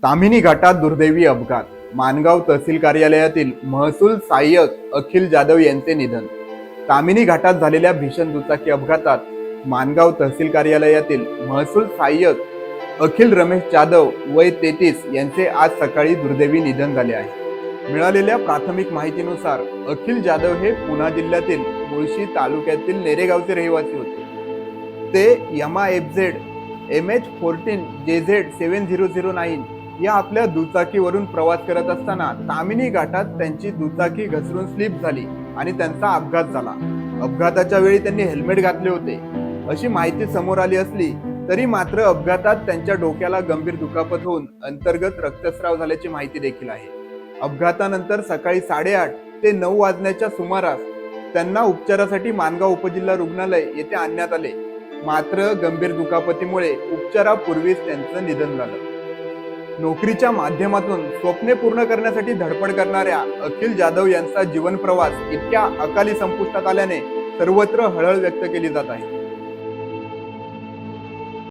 ताम्हिणी घाटात दुर्दैवी अपघात. माणगाव तहसील कार्यालयातील महसूल सहाय्यक अखिल जाधव यांचे निधन. ताम्हिणी घाटात झालेल्या भीषण दुचाकी अपघातात माणगाव तहसील कार्यालयातील महसूल सहाय्यक अखिल रमेश जाधव वय 33 यांचे आज सकाळी दुर्दैवी निधन झाले आहे. मिळालेल्या प्राथमिक माहितीनुसार अखिल जाधव हे पुणे जिल्ह्यातील मुळशी तालुक्यातील नेरेगावचे रहिवासी होते. ते यमा FZ MH14 JZ 7009 या आपल्या दुचाकीवरून प्रवास करत असताना ताम्हिणी घाटात त्यांची दुचाकी घसरून स्लिप झाली आणि त्यांचा अपघात झाला. अपघाताच्या वेळी त्यांनी हेल्मेट घातले होते अशी माहिती समोर आली असली तरी मात्र अपघातात त्यांच्या डोक्याला गंभीर दुखापत होऊन अंतर्गत रक्तस्राव झाल्याची माहिती देखील आहे. अपघातानंतर सकाळी 8:30 ते 9 वाजण्याच्या सुमारास त्यांना उपचारासाठी माणगाव उपजिल्हा रुग्णालय येथे आणण्यात आले. मात्र गंभीर दुखापतीमुळे उपचारापूर्वीच त्यांचं निधन झालं. नोकरीच्या माध्यमातून स्वप्ने पूर्ण करण्यासाठी धडपड करणाऱ्या अखिल जाधव यांचा जीवन प्रवास इतक्या अकाली संपुष्टात आल्याने सर्वत्र हळहळ व्यक्त केली जात आहे.